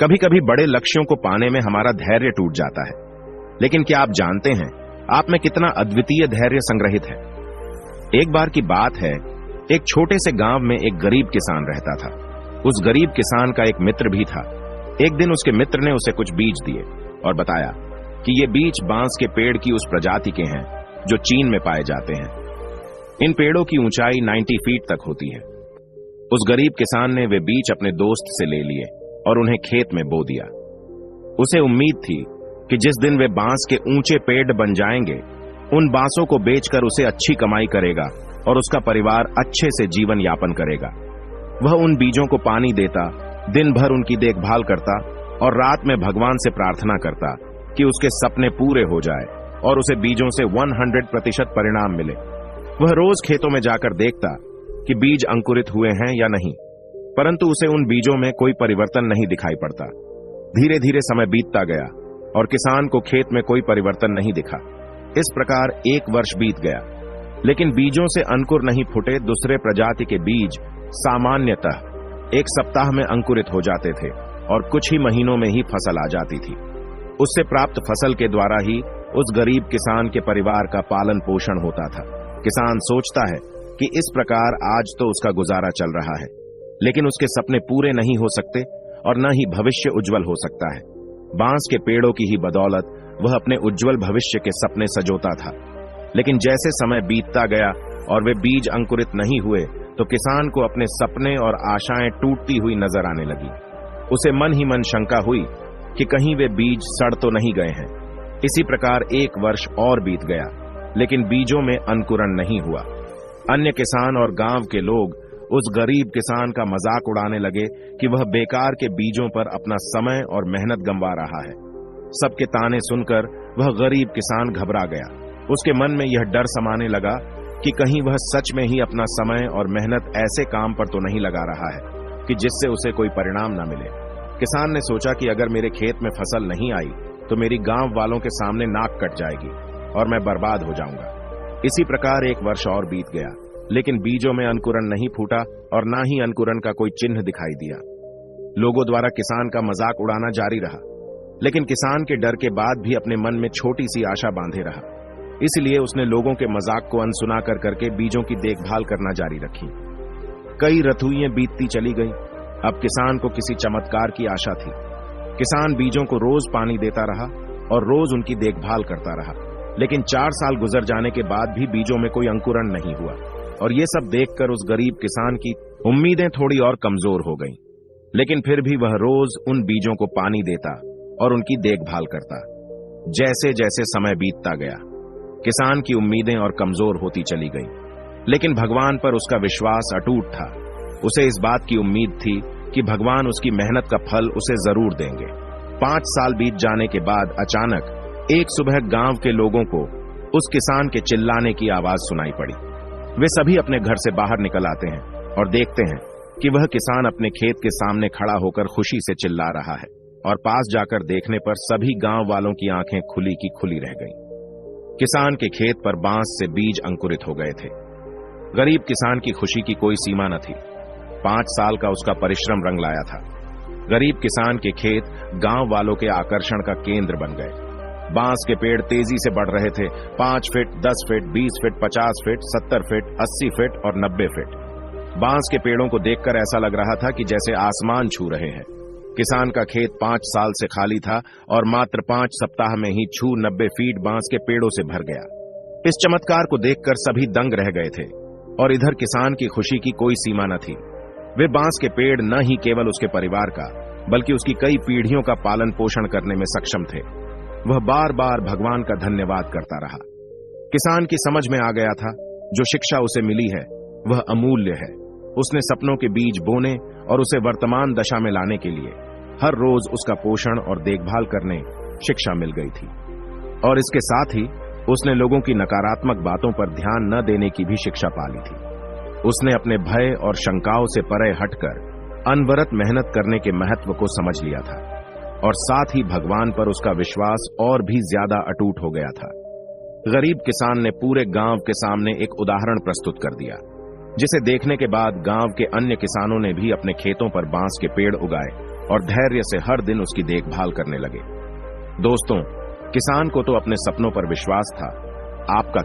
कभी कभी बड़े लक्ष्यों को पाने में हमारा धैर्य टूट जाता है, लेकिन क्या आप जानते हैं आप में कितना अद्वितीय धैर्य संग्रहित है। एक बार की बात है, एक छोटे से गांव में एक गरीब किसान रहता था। उस गरीब किसान का एक मित्र भी था। एक दिन उसके मित्र ने उसे कुछ बीज दिए और बताया कि ये बीज बांस के पेड़ की उस प्रजाति के हैं जो चीन में पाए जाते हैं। इन पेड़ों की ऊंचाई 90 फीट तक होती है। उस गरीब किसान ने वे बीज अपने दोस्त से ले लिए और उन्हें खेत में बो दिया। उसे उम्मीद थी कि जिस दिन वे बांस के ऊंचे पेड़ बन जाएंगे, उन बांसों को बेचकर उसे अच्छी कमाई करेगा और उसका परिवार अच्छे से जीवन यापन करेगा। वह उन बीजों को पानी देता, दिन भर उनकी देखभाल करता और रात में भगवान से प्रार्थना करता कि उसके सपने पूरे हो जाए और उसे बीजों से 100% परिणाम मिले। वह रोज खेतों में जाकर देखता कि बीज अंकुरित हुए हैं या नहीं, परंतु उसे उन बीजों में कोई परिवर्तन नहीं दिखाई पड़ता। धीरे धीरे समय बीतता गया और किसान को खेत में कोई परिवर्तन नहीं दिखा। इस प्रकार 1 वर्ष बीत गया, लेकिन बीजों से अंकुर नहीं फूटे दूसरे प्रजाति के बीज सामान्यतः 1 सप्ताह में अंकुरित हो जाते थे और कुछ ही महीनों में ही फसल आ जाती थी। उससे प्राप्त फसल के द्वारा ही उस गरीब किसान के परिवार का पालन पोषण होता था। किसान सोचता है कि इस प्रकार आज तो उसका गुजारा चल रहा है, लेकिन उसके सपने पूरे नहीं हो सकते और न ही भविष्य उज्जवल हो सकता है। बांस के पेड़ों की ही बदौलत वह अपने उज्जवल भविष्य के सपने सजोता था। लेकिन जैसे समय बीतता गया और वे बीज अंकुरित नहीं हुए, तो किसान को अपने सपने और आशाएं टूटती हुई नजर आने लगी। उसे मन ही मन शंका हुई कि कहीं वे बीज सड़ तो नहीं गए हैं। इसी प्रकार 1 वर्ष और बीत गया, लेकिन बीजों में अंकुरण नहीं हुआ। अन्य किसान और गांव के लोग उस गरीब किसान का मजाक उड़ाने लगे कि वह बेकार के बीजों पर अपना समय और मेहनत गंवा रहा है। सबके ताने सुनकर वह गरीब किसान घबरा गया। उसके मन में यह डर समाने लगा कि कहीं वह सच में ही अपना समय और मेहनत ऐसे काम पर तो नहीं लगा रहा है कि जिससे उसे कोई परिणाम न मिले। किसान ने सोचा कि अगर मेरे खेत में फसल नहीं आई तो मेरी गांव वालों के सामने नाक कट जाएगी और मैं बर्बाद हो जाऊंगा। इसी प्रकार 1 वर्ष और बीत गया, लेकिन बीजों में अंकुरण नहीं फूटा और न ही अंकुरण का कोई चिन्ह दिखाई दिया। लोगों द्वारा किसान का मजाक उड़ाना जारी रहा, लेकिन किसान के डर के बाद भी अपने मन में छोटी सी आशा बांधे रहा। इसलिए उसने लोगों के मजाक को अनसुना कर करके बीजों की देखभाल करना जारी रखी। कई ऋतुएं बीतती चली गई। अब किसान को किसी चमत्कार की आशा थी। किसान बीजों को रोज पानी देता रहा और रोज उनकी देखभाल करता रहा, लेकिन 4 साल गुजर जाने के बाद भी बीजों में कोई अंकुरण नहीं हुआ। और ये सब देखकर उस गरीब किसान की उम्मीदें थोड़ी और कमजोर हो गईं। लेकिन फिर भी वह रोज उन बीजों को पानी देता और उनकी देखभाल करता। जैसे जैसे समय बीतता गया, किसान की उम्मीदें और कमजोर होती चली गईं, लेकिन भगवान पर उसका विश्वास अटूट था। उसे इस बात की उम्मीद थी कि भगवान उसकी मेहनत का फल उसे जरूर देंगे। 5 साल बीत जाने के बाद अचानक एक सुबह गांव के लोगों को उस किसान के चिल्लाने की आवाज सुनाई पड़ी। वे सभी अपने घर से बाहर निकल आते हैं और देखते हैं कि वह किसान अपने खेत के सामने खड़ा होकर खुशी से चिल्ला रहा है। और पास जाकर देखने पर सभी गांव वालों की आंखें खुली की खुली रह गईं। किसान के खेत पर बांस से बीज अंकुरित हो गए थे। गरीब किसान की खुशी की कोई सीमा न थी। 5 साल का उसका परिश्रम रंग लाया था। गरीब किसान के खेत गांव वालों के आकर्षण का केंद्र बन गए। बांस के पेड़ तेजी से बढ़ रहे थे। 5 feet, 10 feet, 20 feet, 50 feet, 70 feet, 80 feet और 90 फीट। बांस के पेड़ों को देखकर ऐसा लग रहा था कि जैसे आसमान छू रहे हैं। किसान का खेत 5 साल से खाली था और मात्र 5 सप्ताह में ही 90 फीट बांस के पेड़ों से भर गया। इस चमत्कार को देखकर सभी दंग रह गए थे और इधर किसान की खुशी की कोई सीमा न थी। वे बांस के पेड़ न ही केवल उसके परिवार का, बल्कि उसकी कई पीढ़ियों का पालन पोषण करने में सक्षम थे। वह बार बार भगवान का धन्यवाद करता रहा। किसान की समझ में आ गया था, जो शिक्षा उसे मिली है वह अमूल्य है। उसने सपनों के बीज बोने और उसे वर्तमान दशा में लाने के लिए हर रोज उसका पोषण और देखभाल करने शिक्षा मिल गई थी। और इसके साथ ही उसने लोगों की नकारात्मक बातों पर ध्यान न देने की भी शिक्षा पा ली थी। उसने अपने भय और शंकाओं से परे हटकर अनवरत मेहनत करने के महत्व को समझ लिया था और साथ ही भगवान पर उसका विश्वास और भी ज्यादा अटूट हो गया था। गरीब किसान ने पूरे गांव के सामने एक उदाहरण प्रस्तुत कर दिया, जिसे देखने के बाद गांव के अन्य किसानों ने भी अपने खेतों पर बांस के पेड़ उगाए और धैर्य से हर दिन उसकी देखभाल करने लगे। दोस्तों, किसान को तो अपने सपनों पर विश्वास था। आपका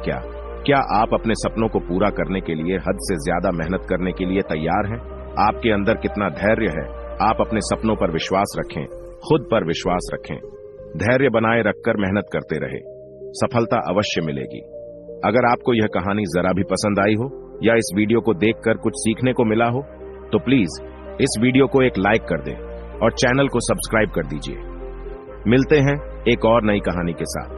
क्या आप अपने सपनों को पूरा करने के लिए हद से ज्यादा मेहनत करने के लिए तैयार हैं? आपके अंदर कितना धैर्य है? आप अपने सपनों पर विश्वास रखें, खुद पर विश्वास रखें, धैर्य बनाए रखकर मेहनत करते रहे, सफलता अवश्य मिलेगी। अगर आपको यह कहानी जरा भी पसंद आई हो या इस वीडियो को देखकर कुछ सीखने को मिला हो तो प्लीज इस वीडियो को एक लाइक कर दें और चैनल को सब्सक्राइब कर दीजिए। मिलते हैं एक और नई कहानी के साथ।